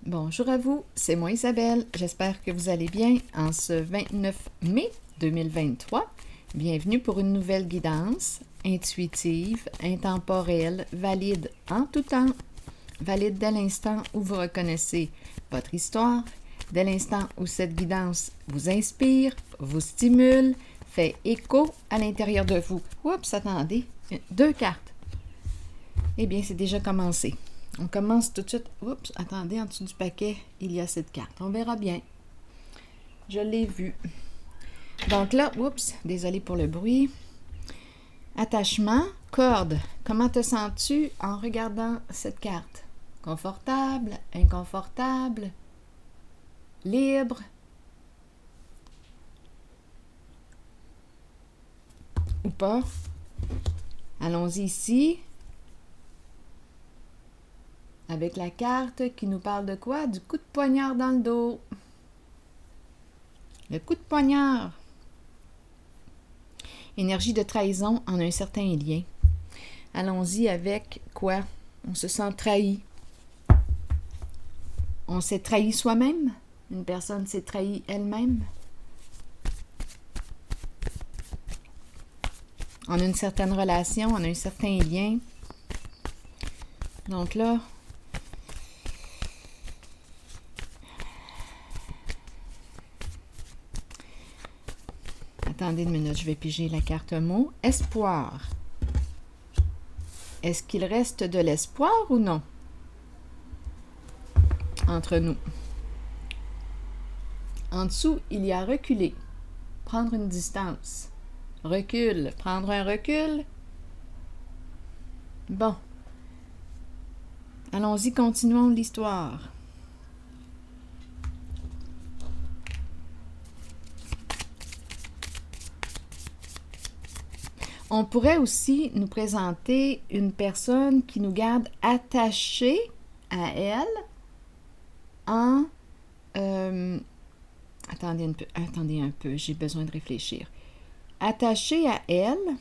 Bonjour à vous, c'est moi Isabelle. J'espère que vous allez bien en ce 29 mai 2023. Bienvenue pour une nouvelle guidance intuitive, intemporelle, valide en tout temps, valide dès l'instant où vous reconnaissez votre histoire, dès l'instant où cette guidance vous inspire, vous stimule, fait écho à l'intérieur de vous. Oups, attendez, 2 cartes. Eh bien, c'est déjà commencé. On commence tout de suite. Oups, attendez, en dessous du paquet, il y a cette carte. On verra bien. Je l'ai vue. Donc là, oups, désolé pour le bruit. Attachement, corde. Comment te sens-tu en regardant cette carte? Confortable, inconfortable, libre? Ou pas? Allons-y ici. Avec la carte qui nous parle de quoi? Du coup de poignard dans le dos. Le coup de poignard. Énergie de trahison en un certain lien. Allons-y avec quoi? On se sent trahi. On s'est trahi soi-même? Une personne s'est trahie elle-même? On a une certaine relation, on a un certain lien. Donc là, attendez une minute, je vais piger la carte mot. Espoir. Est-ce qu'il reste de l'espoir ou non? Entre nous. En dessous, il y a reculer. Prendre une distance. Recul. Prendre un recul. Bon. Allons-y, continuons l'histoire. On pourrait aussi nous présenter une personne qui nous garde attachés à elle en... attendez un peu, j'ai besoin de réfléchir. Attachés à elle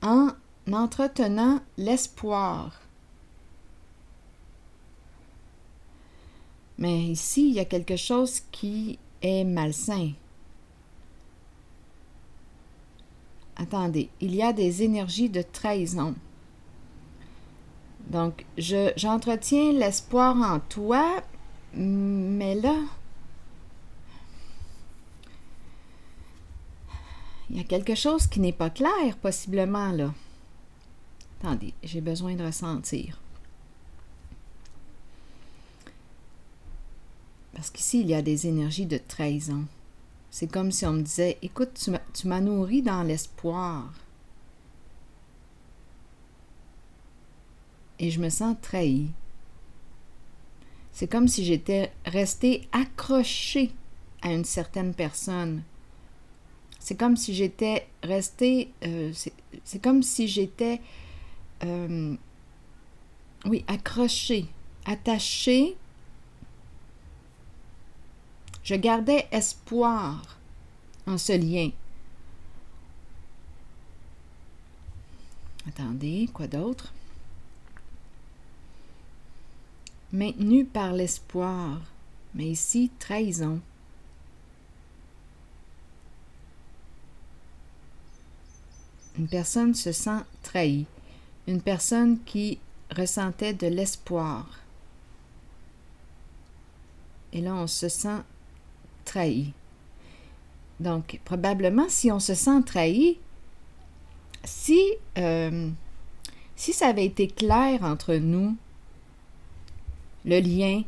en entretenant l'espoir. Mais ici, il y a quelque chose qui est malsain. Attendez, il y a des énergies de trahison. Donc, j'entretiens l'espoir en toi, mais là, il y a quelque chose qui n'est pas clair, possiblement, là. Attendez, j'ai besoin de ressentir. Parce qu'ici, il y a des énergies de trahison. C'est comme si on me disait, écoute, tu m'as nourri dans l'espoir. Et je me sens trahie. C'est comme si j'étais restée accrochée à une certaine personne. C'est comme si j'étais restée... c'est comme si j'étais... accrochée, attachée. Je gardais espoir en ce lien. Attendez, quoi d'autre? Maintenu par l'espoir, mais ici, trahison. Une personne se sent trahie. Une personne qui ressentait de l'espoir. Et là, on se sent trahi. Donc, probablement, si on se sent trahi, si ça avait été clair entre nous, le lien,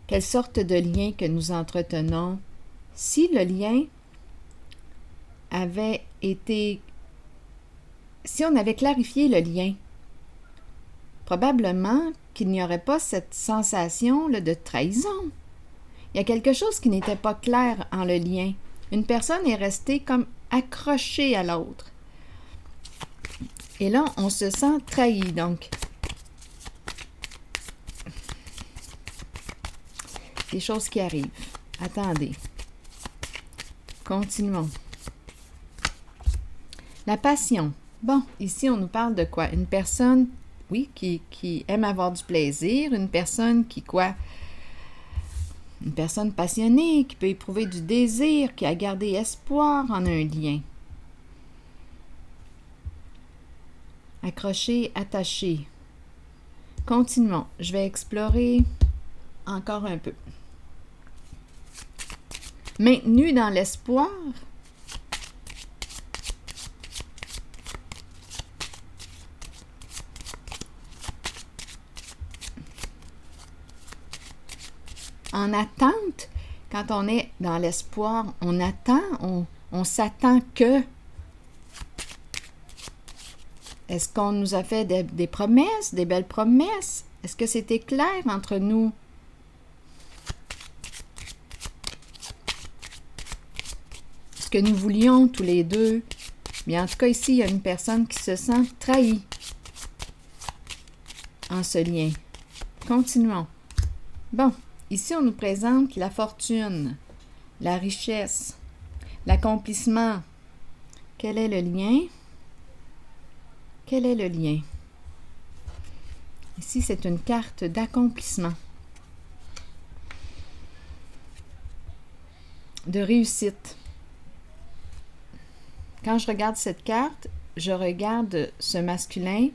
quelle sorte de lien que nous entretenons, si le lien avait été... Si on avait clarifié le lien, probablement qu'il n'y aurait pas cette sensation là, de trahison. Il y a quelque chose qui n'était pas clair en le lien. Une personne est restée comme accrochée à l'autre. Et là, on se sent trahi. Donc, des choses qui arrivent. Attendez. Continuons. La passion. Bon, ici, on nous parle de quoi? Une personne oui, qui aime avoir du plaisir, une personne qui quoi? Une personne passionnée, qui peut éprouver du désir, qui a gardé espoir en un lien. Accroché, attaché. Continuons. Je vais explorer encore un peu. Maintenu dans l'espoir. En attente, quand on est dans l'espoir, on attend, on s'attend que. Est-ce qu'on nous a fait des promesses, des belles promesses? Est-ce que c'était clair entre nous? Ce que nous voulions tous les deux. Mais en tout cas, ici, il y a une personne qui se sent trahie en ce lien. Continuons. Bon, ici, on nous présente la fortune, la richesse, l'accomplissement. Quel est le lien? Quel est le lien? Ici, c'est une carte d'accomplissement, de réussite. Quand je regarde cette carte, je regarde ce masculin,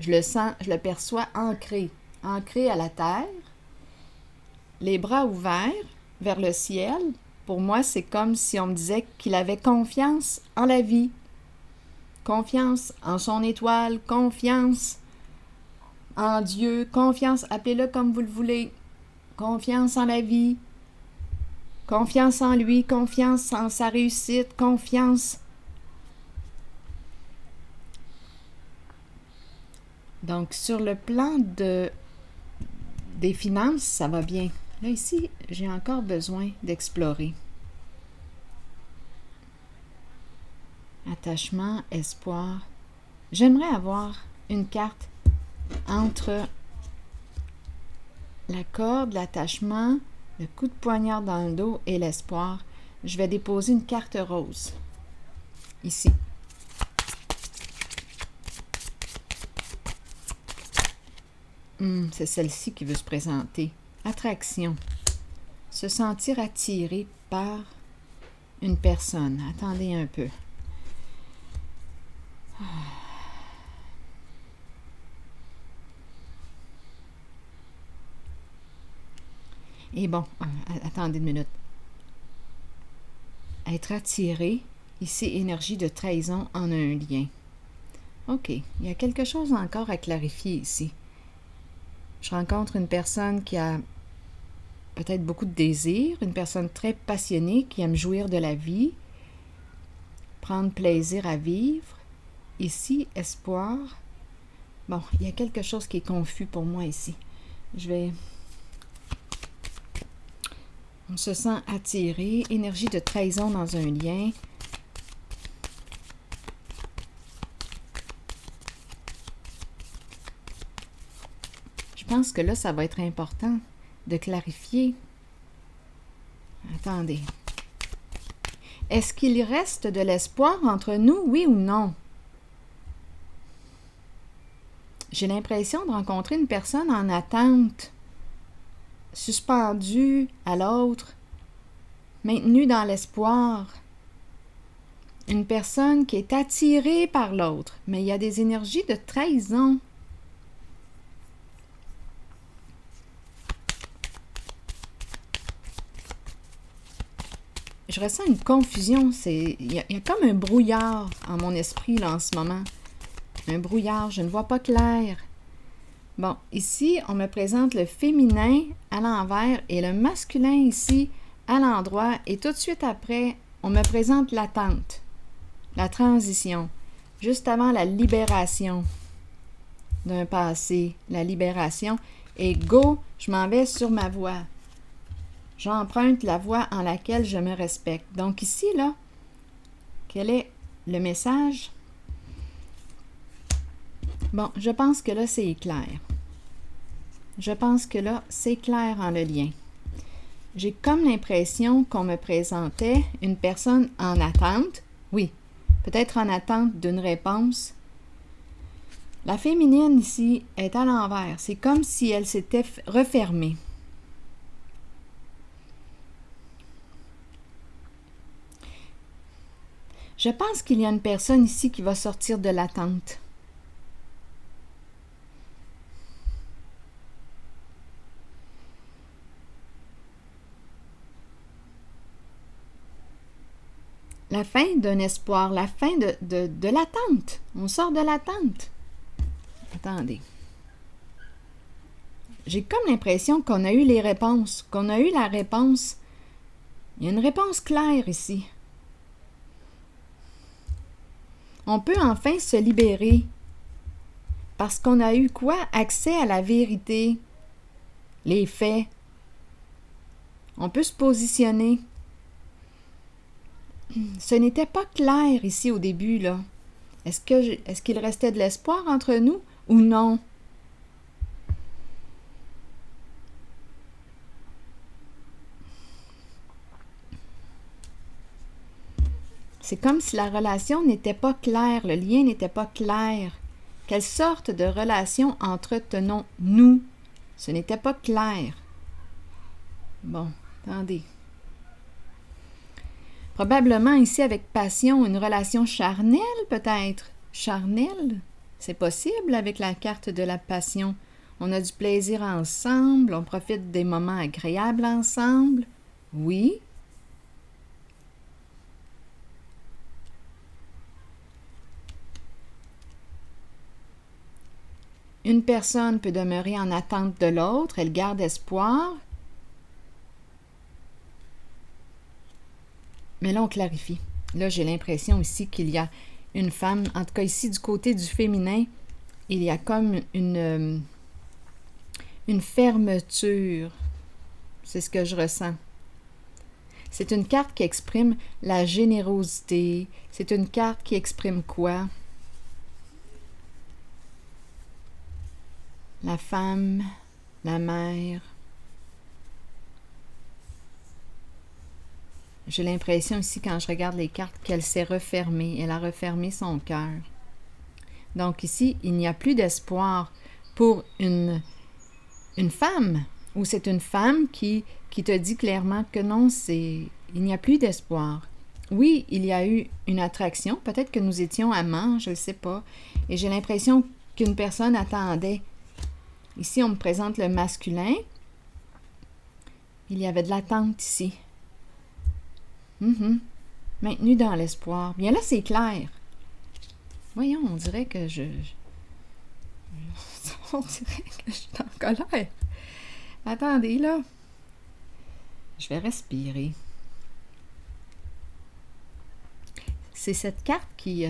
je le sens, je le perçois ancré à la terre, les bras ouverts vers le ciel. Pour moi, c'est comme si on me disait qu'il avait confiance en la vie, confiance en son étoile, confiance en Dieu, confiance, appelez-le comme vous le voulez, confiance en la vie, confiance en lui, confiance en sa réussite, confiance. Donc, sur le plan des finances, ça va bien. Là, ici, j'ai encore besoin d'explorer. Attachement, espoir. J'aimerais avoir une carte entre la corde, l'attachement, le coup de poignard dans le dos et l'espoir. Je vais déposer une carte rose. Ici. C'est celle-ci qui veut se présenter. Attraction. Se sentir attiré par une personne. Attendez un peu. Et bon, attendez une minute. Être attiré, ici, énergie de trahison en un lien. OK, il y a quelque chose encore à clarifier ici. Je rencontre une personne qui a peut-être beaucoup de désir, une personne très passionnée qui aime jouir de la vie, prendre plaisir à vivre. Ici, espoir. Bon, il y a quelque chose qui est confus pour moi ici. On se sent attiré, énergie de trahison dans un lien. Je pense que là, ça va être important de clarifier. Attendez. Est-ce qu'il reste de l'espoir entre nous, oui ou non? J'ai l'impression de rencontrer une personne en attente, suspendue à l'autre, maintenue dans l'espoir. Une personne qui est attirée par l'autre, mais il y a des énergies de trahison. Je ressens une confusion. Il y a comme un brouillard en mon esprit là, en ce moment. Un brouillard, je ne vois pas clair. Bon, ici, on me présente le féminin à l'envers et le masculin ici à l'endroit. Et tout de suite après, on me présente l'attente, la transition, juste avant la libération d'un passé, la libération. Et go, je m'en vais sur ma voie. J'emprunte la voie en laquelle je me respecte. Donc ici, là, quel est le message? Bon, je pense que là, c'est clair. Je pense que là, c'est clair en le lien. J'ai comme l'impression qu'on me présentait une personne en attente. Oui, peut-être en attente d'une réponse. La féminine ici est à l'envers. C'est comme si elle s'était refermée. Je pense qu'il y a une personne ici qui va sortir de l'attente. La fin d'un espoir, la fin de l'attente. On sort de l'attente. Attendez. J'ai comme l'impression qu'on a eu les réponses, qu'on a eu la réponse. Il y a une réponse claire ici. On peut enfin se libérer parce qu'on a eu quoi? Accès à la vérité, les faits. On peut se positionner. Ce n'était pas clair ici au début, là. Est-ce qu'il restait de l'espoir entre nous ou non? C'est comme si la relation n'était pas claire, le lien n'était pas clair. Quelle sorte de relation entretenons-nous? Ce n'était pas clair. Bon, attendez. Probablement ici avec passion, une relation charnelle peut-être. Charnelle? C'est possible avec la carte de la passion. On a du plaisir ensemble, on profite des moments agréables ensemble. Oui. Une personne peut demeurer en attente de l'autre, elle garde espoir. Mais là, on clarifie. Là, j'ai l'impression ici qu'il y a une femme, en tout cas ici du côté du féminin, il y a comme une fermeture. C'est ce que je ressens. C'est une carte qui exprime la générosité. C'est une carte qui exprime quoi? La femme, la mère. J'ai l'impression ici, quand je regarde les cartes, qu'elle s'est refermée. Elle a refermé son cœur. Donc ici, il n'y a plus d'espoir pour une femme, ou c'est une femme qui te dit clairement que non, il n'y a plus d'espoir. Oui, il y a eu une attraction. Peut-être que nous étions amants, je ne sais pas. Et j'ai l'impression qu'une personne attendait. Ici, on me présente le masculin. Il y avait de l'attente ici. Maintenu dans l'espoir. Bien là, c'est clair. Voyons, on dirait que on dirait que je suis en colère. Attendez, là. Je vais respirer. C'est cette carte qui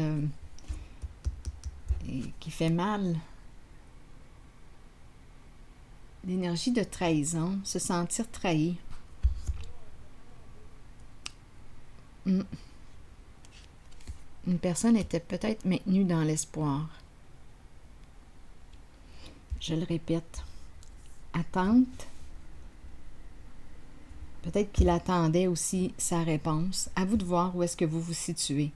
fait mal. L'énergie de trahison, se sentir trahi. Une personne était peut-être maintenue dans l'espoir. Je le répète. Attente. Peut-être qu'il attendait aussi sa réponse. À vous de voir où est-ce que vous vous situez.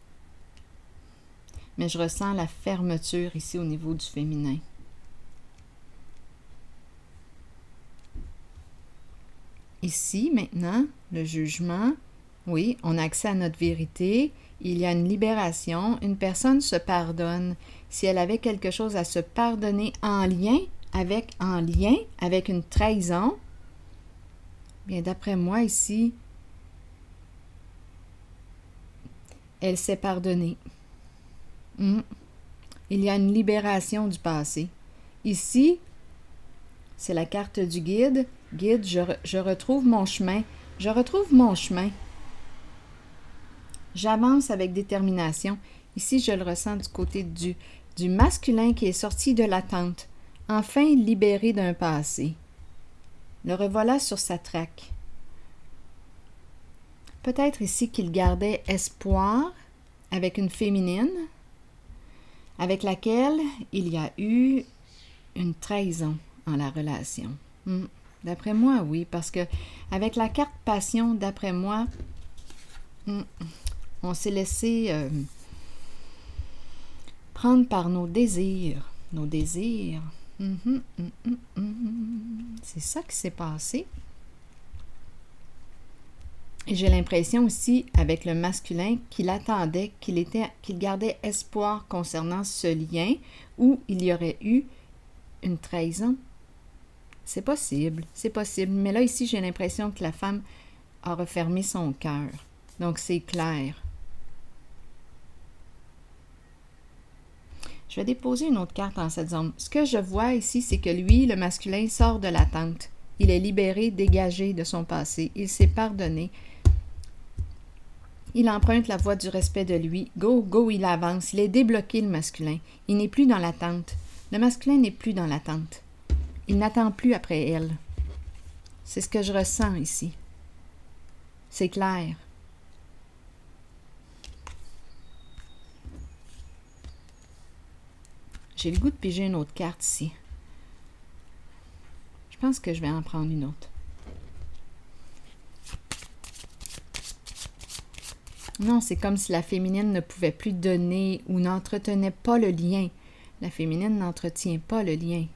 Mais je ressens la fermeture ici au niveau du féminin. Ici, maintenant, le jugement. Oui, on a accès à notre vérité. Il y a une libération. Une personne se pardonne. Si elle avait quelque chose à se pardonner en lien avec une trahison, bien d'après moi ici, elle s'est pardonnée. Il y a une libération du passé. Ici, c'est la carte du guide. Guide, je retrouve mon chemin. Je retrouve mon chemin. J'avance avec détermination. Ici, je le ressens du côté du masculin qui est sorti de l'attente, enfin libéré d'un passé. Le revoilà sur sa traque. Peut-être ici qu'il gardait espoir avec une féminine, avec laquelle il y a eu une trahison en la relation. D'après moi, oui, parce que avec la carte passion, d'après moi, on s'est laissé prendre par nos désirs. nos désirs. C'est ça qui s'est passé. Et j'ai l'impression aussi, avec le masculin, qu'il attendait, qu'il gardait espoir concernant ce lien où il y aurait eu une trahison. C'est possible. Mais là, ici, j'ai l'impression que la femme a refermé son cœur. Donc, c'est clair. Je vais déposer une autre carte en cette zone. Ce que je vois ici, c'est que lui, le masculin, sort de l'attente. Il est libéré, dégagé de son passé. Il s'est pardonné. Il emprunte la voie du respect de lui. Go, il avance. Il est débloqué, le masculin. Il n'est plus dans l'attente. Le masculin n'est plus dans l'attente. Il n'attend plus après elle. C'est ce que je ressens ici. C'est clair. J'ai le goût de piger une autre carte ici. Je pense que je vais en prendre une autre. Non, c'est comme si la féminine ne pouvait plus donner ou n'entretenait pas le lien. La féminine n'entretient pas le lien.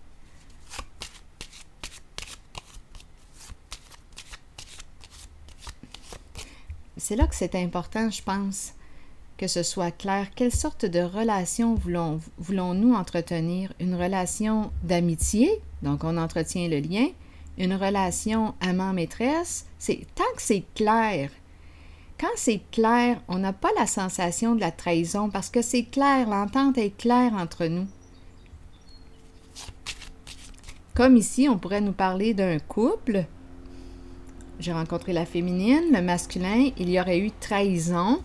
C'est là que c'est important, je pense, que ce soit clair. Quelle sorte de relation voulons-nous entretenir? Une relation d'amitié, donc on entretient le lien. Une relation amant-maîtresse, tant que c'est clair. Quand c'est clair, on n'a pas la sensation de la trahison parce que c'est clair, l'entente est claire entre nous. Comme ici, on pourrait nous parler d'un couple. J'ai rencontré la féminine, le masculin, il y aurait eu trahison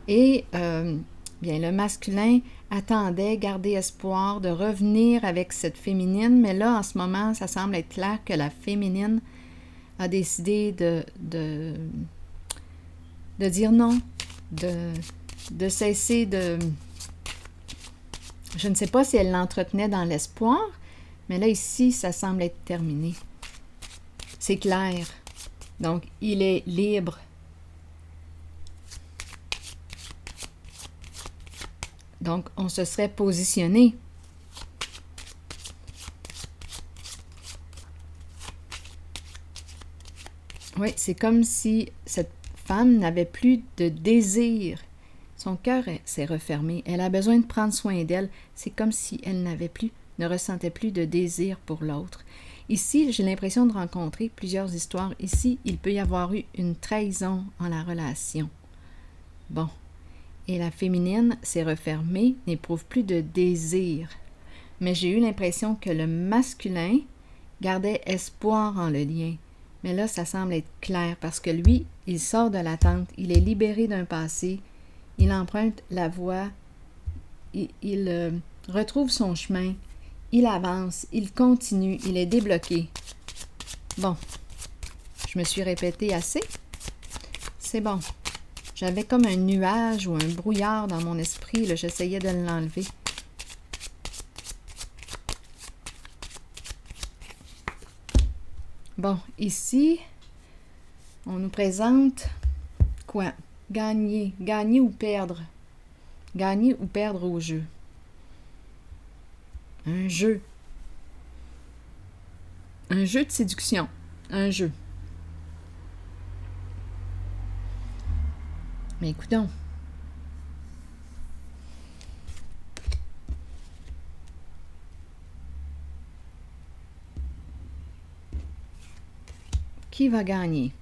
et bien le masculin attendait, gardait espoir de revenir avec cette féminine, mais là, en ce moment, ça semble être clair que la féminine a décidé de dire non, de cesser de... Je ne sais pas si elle l'entretenait dans l'espoir, mais là, ici, ça semble être terminé. C'est clair. Donc, il est libre. Donc, on se serait positionné. Oui, c'est comme si cette femme n'avait plus de désir. Son cœur s'est refermé. Elle a besoin de prendre soin d'elle. C'est comme si elle ne ressentait plus de désir pour l'autre. Ici, j'ai l'impression de rencontrer plusieurs histoires. Ici, il peut y avoir eu une trahison en la relation. Bon. Et la féminine s'est refermée, n'éprouve plus de désir. Mais j'ai eu l'impression que le masculin gardait espoir en le lien. Mais là, ça semble être clair parce que lui, il sort de l'attente, il est libéré d'un passé, il emprunte la voie, il retrouve son chemin, il avance, il continue, il est débloqué. Bon, je me suis répétée assez. C'est bon. J'avais comme un nuage ou un brouillard dans mon esprit, là, j'essayais de l'enlever. Bon, ici, on nous présente quoi? Gagner ou perdre. Gagner ou perdre au jeu. Un jeu. Un jeu de séduction. Un jeu. Mais écoutons. Qui va gagner?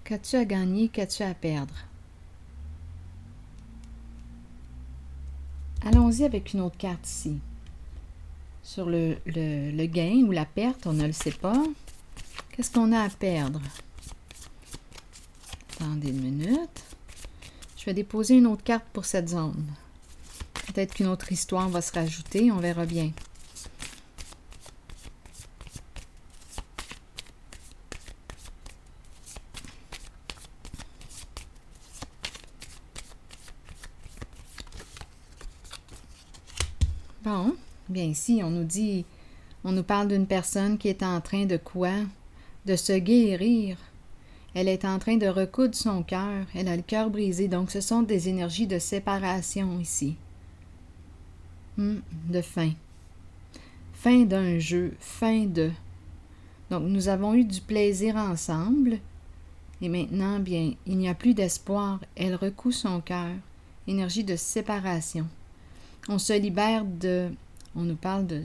Qu'as-tu à gagner? Qu'as-tu à perdre? Allons-y avec une autre carte ici. Sur le gain ou la perte, on ne le sait pas. Qu'est-ce qu'on a à perdre? Attendez une minute. Je vais déposer une autre carte pour cette zone. Peut-être qu'une autre histoire va se rajouter, on verra bien. Bon, bien ici, on nous parle d'une personne qui est en train de quoi? De se guérir. Elle est en train de recoudre son cœur. Elle a le cœur brisé. Donc, ce sont des énergies de séparation ici. De fin. Fin d'un jeu, fin de... Donc, nous avons eu du plaisir ensemble. Et maintenant, bien, il n'y a plus d'espoir. Elle recoue son cœur. Énergie de séparation. On se libère de... On nous parle de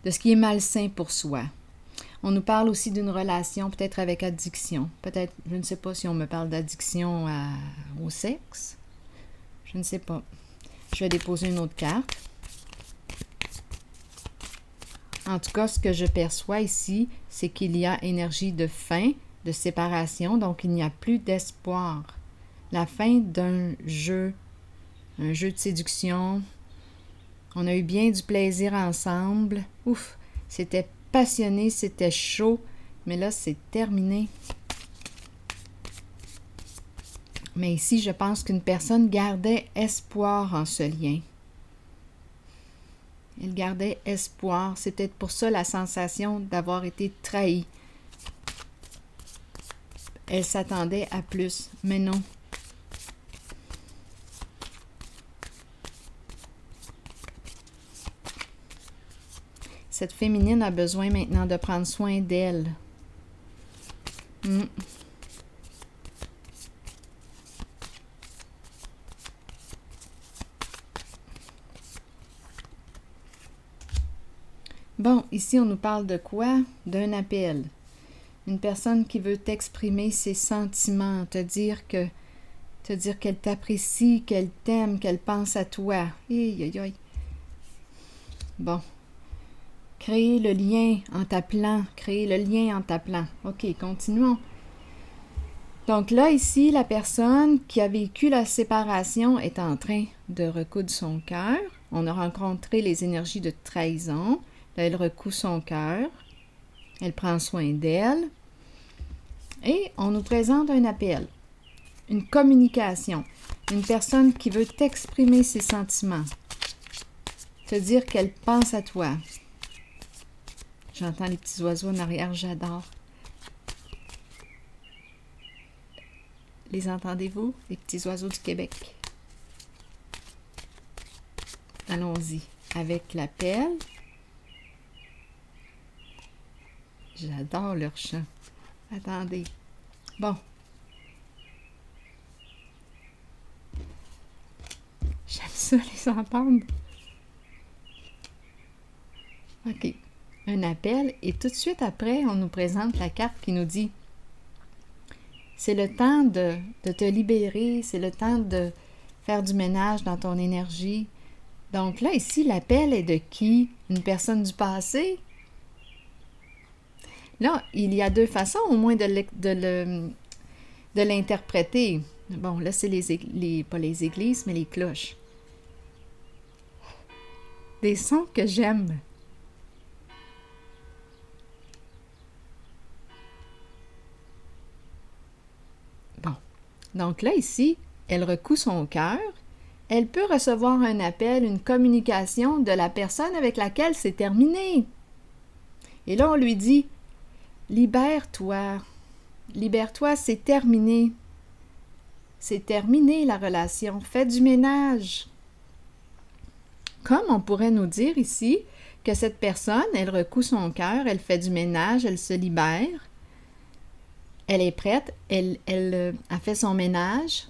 ce qui est malsain pour soi. On nous parle aussi d'une relation, peut-être avec addiction. Peut-être, je ne sais pas si on me parle d'addiction au sexe. Je ne sais pas. Je vais déposer une autre carte. En tout cas, ce que je perçois ici, c'est qu'il y a énergie de fin, de séparation, donc il n'y a plus d'espoir. La fin d'un jeu, un jeu de séduction. On a eu bien du plaisir ensemble. Ouf, c'était passionné, c'était chaud, mais là, c'est terminé. Mais ici, je pense qu'une personne gardait espoir en ce lien. Elle gardait espoir. C'est peut-être pour ça la sensation d'avoir été trahie. Elle s'attendait à plus, mais non. Cette féminine a besoin maintenant de prendre soin d'elle. Bon, ici, on nous parle de quoi? D'un appel. Une personne qui veut t'exprimer ses sentiments, te dire qu'elle t'apprécie, qu'elle t'aime, qu'elle pense à toi. Aïe, aïe, aïe. Bon. Créer le lien en t'appelant. Créer le lien en t'appelant. OK, continuons. Donc là, ici, la personne qui a vécu la séparation est en train de recoudre son cœur. On a rencontré les énergies de trahison. Là, elle recoue son cœur. Elle prend soin d'elle. Et on nous présente un appel. Une communication. Une personne qui veut t'exprimer ses sentiments. Te dire qu'elle pense à toi. J'entends les petits oiseaux en arrière, j'adore. Les entendez-vous, les petits oiseaux du Québec? Allons-y avec l'appel. J'adore leur chant. Attendez. Bon. J'aime ça les entendre. OK. Un appel et tout de suite après, on nous présente la carte qui nous dit c'est le temps de te libérer, c'est le temps de faire du ménage dans ton énergie. Donc là, ici, l'appel est de qui? Une personne du passé? Là, il y a deux façons au moins de l'interpréter. Bon, là, c'est pas les églises, mais les cloches. Des sons que j'aime. Bon. Donc là, ici, elle recoue son cœur. Elle peut recevoir un appel, une communication de la personne avec laquelle c'est terminé. Et là, on lui dit « Libère-toi. Libère-toi, c'est terminé. C'est terminé la relation. Fais du ménage. » Comme on pourrait nous dire ici que cette personne, elle recoue son cœur, elle fait du ménage, elle se libère. Elle est prête, elle a fait son ménage.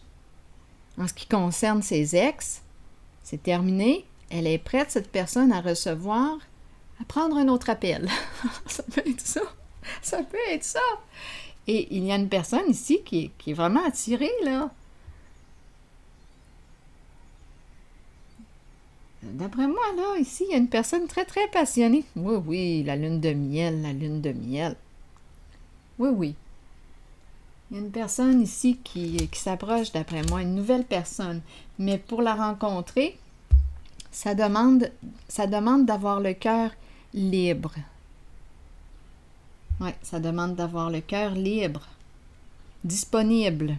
En ce qui concerne ses ex, c'est terminé. Elle est prête, cette personne, à recevoir, à prendre un autre appel. Ça peut être ça. Ça peut être ça. Et il y a une personne ici qui est vraiment attirée, là. D'après moi, là, ici, il y a une personne très, très passionnée. Oui, oui, la lune de miel, la lune de miel. Oui, oui. Il y a une personne ici qui s'approche, d'après moi, une nouvelle personne. Mais pour la rencontrer, ça demande d'avoir le cœur libre. Oui, ça demande d'avoir le cœur libre, disponible.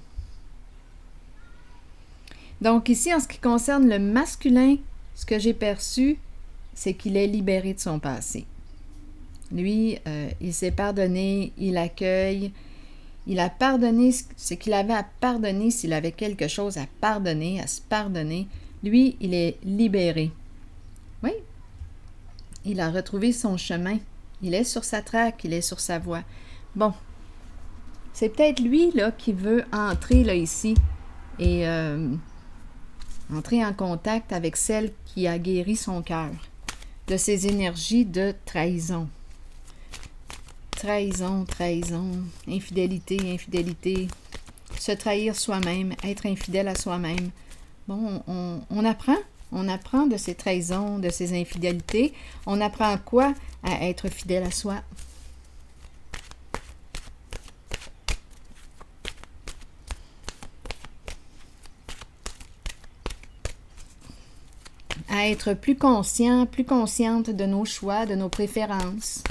Donc ici, en ce qui concerne le masculin, ce que j'ai perçu, c'est qu'il est libéré de son passé. Lui, il s'est pardonné, il accueille. Il a pardonné ce qu'il avait à pardonner, s'il avait quelque chose à pardonner, à se pardonner. Lui, il est libéré. Oui, il a retrouvé son chemin. Il est sur sa traque, il est sur sa voie. Bon, c'est peut-être lui là qui veut entrer là ici et entrer en contact avec celle qui a guéri son cœur de ses énergies de trahison. Trahison, infidélité, infidélité, se trahir soi-même, être infidèle à soi-même. Bon, on apprend de ces trahisons, de ces infidélités. On apprend quoi? À être fidèle à soi. À être plus conscient, plus consciente de nos choix, de nos préférences,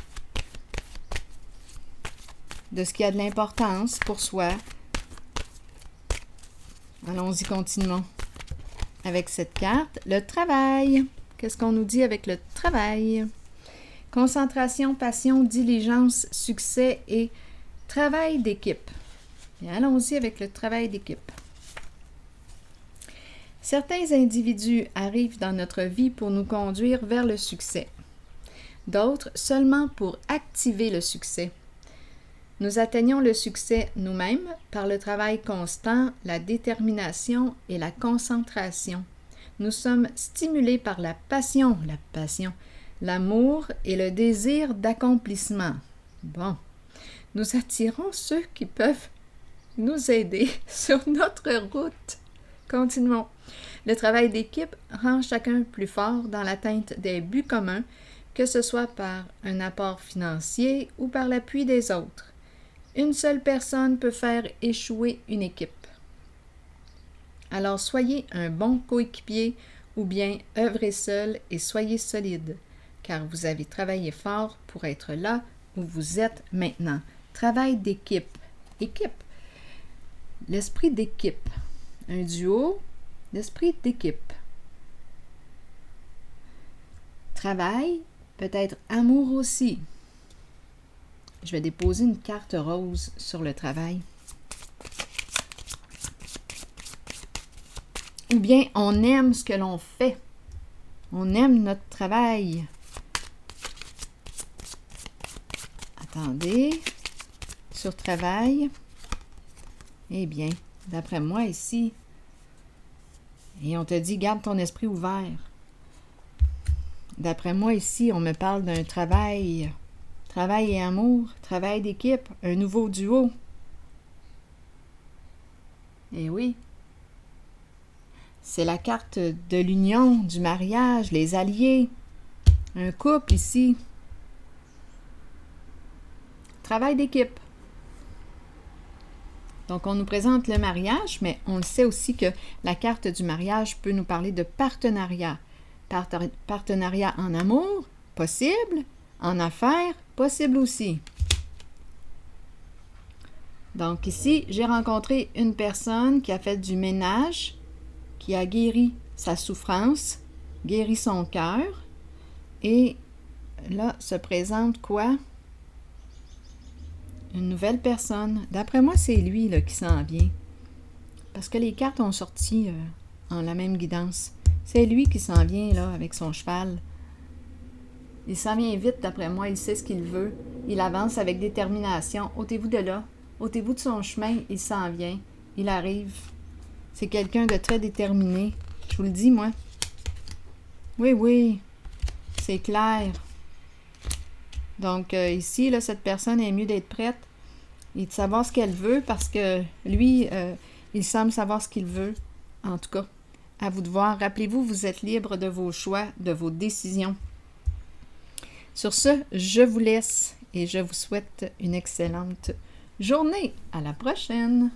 de ce qui a de l'importance pour soi. Allons-y, continuons. Avec cette carte, le travail. Qu'est-ce qu'on nous dit avec le travail? Concentration, passion, diligence, succès et travail d'équipe. Et allons-y avec le travail d'équipe. Certains individus arrivent dans notre vie pour nous conduire vers le succès. D'autres seulement pour activer le succès. Nous atteignons le succès nous-mêmes par le travail constant, la détermination et la concentration. Nous sommes stimulés par la passion, l'amour et le désir d'accomplissement. Bon, nous attirons ceux qui peuvent nous aider sur notre route. Continuons. Le travail d'équipe rend chacun plus fort dans l'atteinte des buts communs, que ce soit par un apport financier ou par l'appui des autres. Une seule personne peut faire échouer une équipe. Alors soyez un bon coéquipier ou bien œuvrez seul et soyez solide, car vous avez travaillé fort pour être là où vous êtes maintenant. Travail d'équipe. Équipe. L'esprit d'équipe. Un duo, l'esprit d'équipe. Travail, peut-être amour aussi. Je vais déposer une carte rose sur le travail. Ou bien on aime ce que l'on fait. On aime notre travail. Attendez. Sur travail. Eh bien, d'après moi ici, et on te dit, garde ton esprit ouvert. D'après moi ici, on me parle d'un travail et amour, travail d'équipe, un nouveau duo. Eh oui, c'est la carte de l'union, du mariage, les alliés, un couple ici. Travail d'équipe. Donc, on nous présente le mariage, mais on le sait aussi que la carte du mariage peut nous parler de partenariat. Partenariat en amour, possible. En affaires, possible aussi. Donc ici, j'ai rencontré une personne qui a fait du ménage, qui a guéri sa souffrance, guéri son cœur. Et là, se présente quoi? Une nouvelle personne. D'après moi, c'est lui là, qui s'en vient. Parce que les cartes ont sorti en la même guidance. C'est lui qui s'en vient là avec son cheval. Il s'en vient vite, d'après moi. Il sait ce qu'il veut. Il avance avec détermination. Ôtez-vous de là. Ôtez-vous de son chemin. Il s'en vient. Il arrive. C'est quelqu'un de très déterminé. Je vous le dis, moi. Oui. C'est clair. Donc, ici, là, cette personne est mieux d'être prête et de savoir ce qu'elle veut parce que lui, il semble savoir ce qu'il veut. En tout cas, à vous de voir. Rappelez-vous, vous êtes libre de vos choix, de vos décisions. Sur ce, je vous laisse et je vous souhaite une excellente journée. À la prochaine!